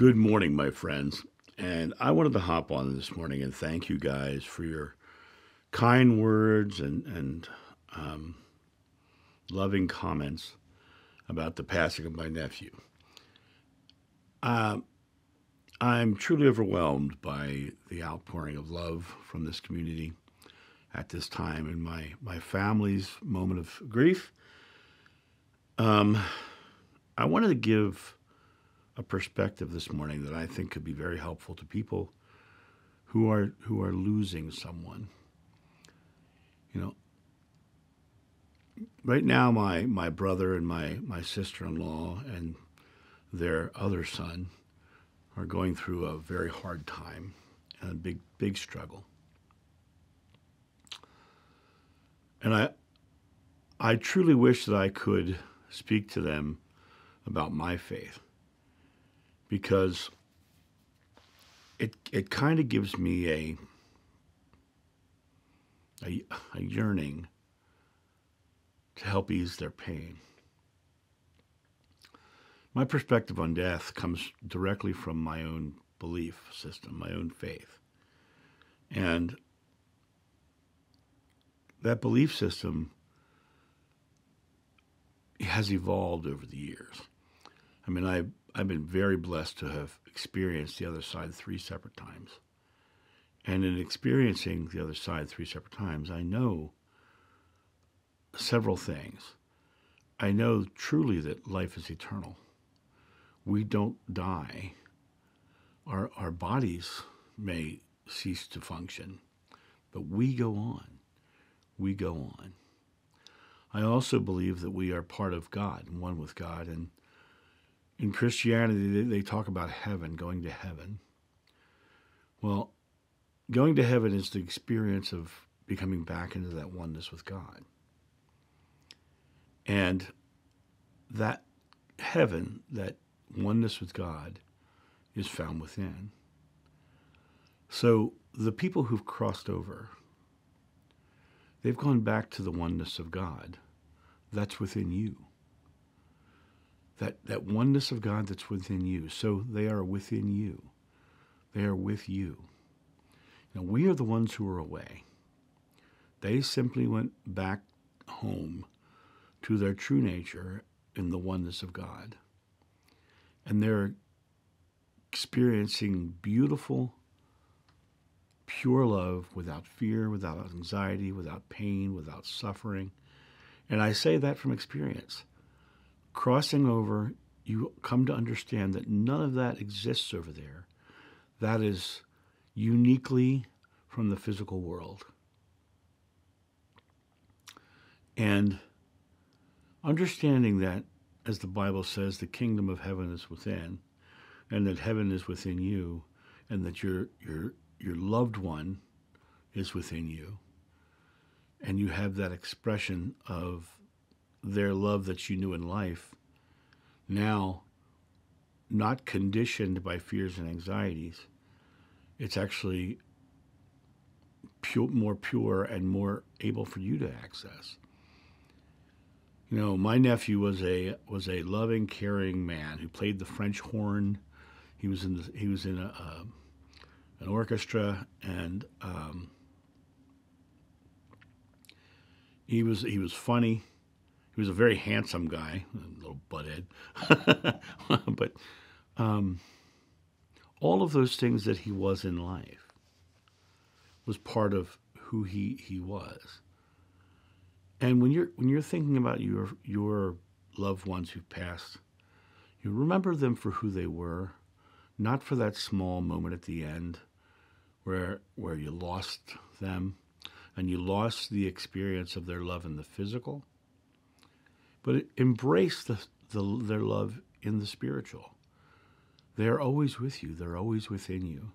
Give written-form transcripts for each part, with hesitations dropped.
Good morning, my friends. And I wanted to hop on this morning and thank you guys for your kind words and um, loving comments about the passing of my nephew. Uh, I'm truly overwhelmed by the outpouring of love from this community at this time in my family's moment of grief. Um, I wanted to give a perspective this morning that I think could be very helpful to people who are losing someone. You know, right now my brother and my sister-in-law and their other son are going through a very hard time and a big struggle. And I truly wish that I could speak to them about my faith because it kind of gives me a yearning to help ease their pain. My perspective on death comes directly from my own belief system, my own faith. And that belief system has evolved over the years. I mean, I've been very blessed to have experienced the other side 3 separate times. And in experiencing the other side 3 separate times, I know several things. I know truly that life is eternal. We don't die. Our bodies may cease to function, but we go on. We go on. I also believe that we are part of God, one with God. And in Christianity, they talk about heaven, going to heaven. Well, going to heaven is the experience of becoming back into that oneness with God. And that heaven, that oneness with God, is found within. So the people who've crossed over, they've gone back to the oneness of God. That's within you. That oneness of God that's within you. So they are within you. They are with you. Now, we are the ones who are away. They simply went back home to their true nature in the oneness of God. And they're experiencing beautiful, pure love without fear, without anxiety, without pain, without suffering. And I say that from experience. Crossing over, you come to understand that none of that exists over there. That is uniquely from the physical world. And understanding that, as the Bible says, the kingdom of heaven is within, and that heaven is within you, and that your loved one is within you, and you have that expression of their love that you knew in life, now not conditioned by fears and anxieties. It's actually more pure and more able for you to access. You know, my nephew was a loving, caring man who played the French horn. He was in an orchestra, and he was funny. He was a very handsome guy, a little butthead, but all of those things that he was in life was part of who he was. And when you're thinking about your loved ones who've passed, you remember them for who they were, not for that small moment at the end where you lost them and you lost the experience of their love in the physical, but embrace their love in the spiritual. They are always with you. They're always within you.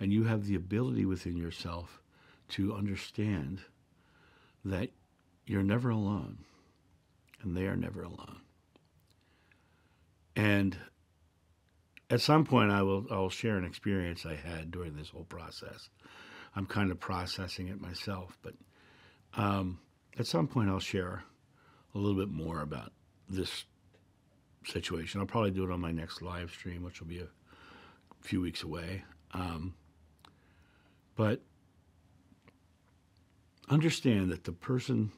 And you have the ability within yourself to understand that you're never alone, and they are never alone. And at some point, I'll share an experience I had during this whole process. I'm kind of processing it myself, but at some point, I'll share a little bit more about this situation. I'll probably do it on my next live stream, which will be few weeks away. But understand that the person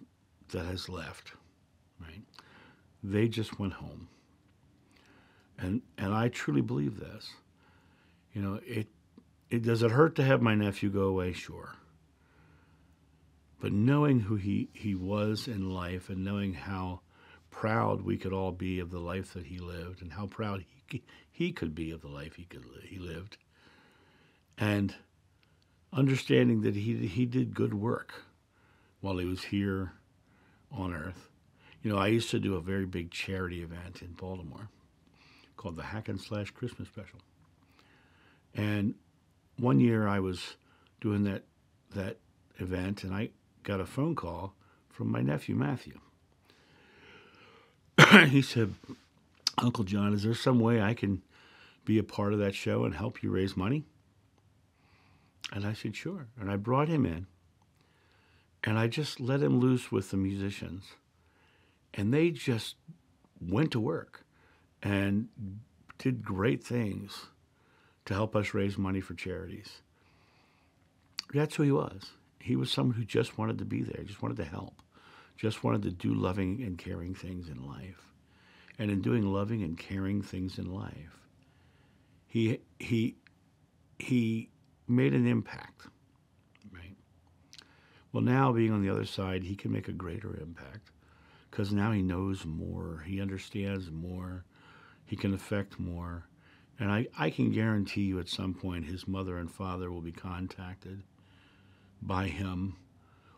that has left, right, they just went home. And I truly believe this. You know, it does it hurt to have my nephew go away? Sure. But knowing who he was in life and knowing how proud we could all be of the life that he lived and how proud he could be of the life he lived, and understanding that he did good work while he was here on earth. You know, I used to do a very big charity event in Baltimore called the Hack and Slash Christmas Special. And one year I was doing that event, and I got a phone call from my nephew, Matthew. He said, "Uncle John, is there some way I can be a part of that show and help you raise money?" And I said, "Sure." And I brought him in, and I just let him loose with the musicians. And they just went to work and did great things to help us raise money for charities. That's who he was. He was someone who just wanted to be there, just wanted to help, just wanted to do loving and caring things in life. And in doing loving and caring things in life, he made an impact, right? Well, now being on the other side, he can make a greater impact because now he knows more, he understands more, he can affect more. And I can guarantee you at some point his mother and father will be contacted by him.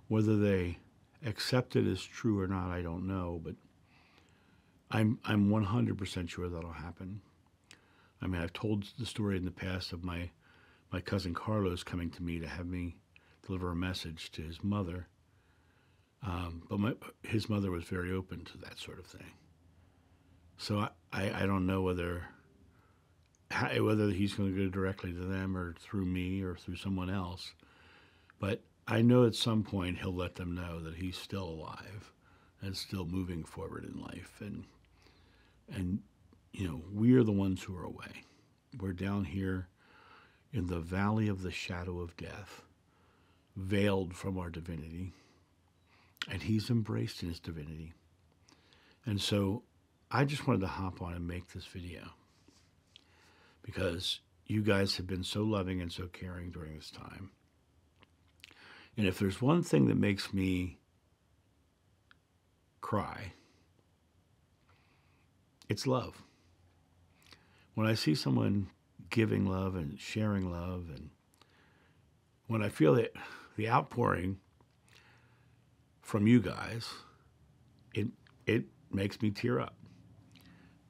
Whether they accept it as true or not, I don't know, but I'm 100% sure that'll happen. I mean, I've told the story in the past of my cousin Carlos coming to me to have me deliver a message to his mother. But his mother was very open to that sort of thing. So I don't know whether he's going to go directly to them or through me or through someone else. But I know at some point he'll let them know that he's still alive and still moving forward in life. And you know, we are the ones who are away. We're down here in the valley of the shadow of death, veiled from our divinity. And he's embraced in his divinity. And so I just wanted to hop on and make this video because you guys have been so loving and so caring during this time. And if there's one thing that makes me cry, it's love. When I see someone giving love and sharing love, and when I feel that the outpouring from you guys, it makes me tear up.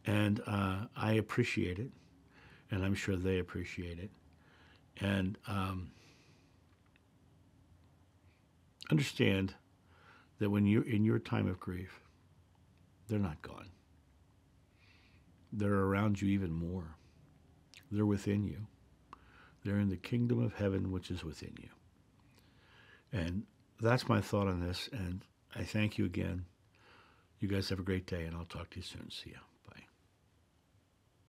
And I appreciate it, and I'm sure they appreciate it. And understand that when you're in your time of grief, they're not gone. They're around you even more. They're within you. They're in the kingdom of heaven, which is within you. And that's my thought on this, and I thank you again. You guys have a great day, and I'll talk to you soon. See ya.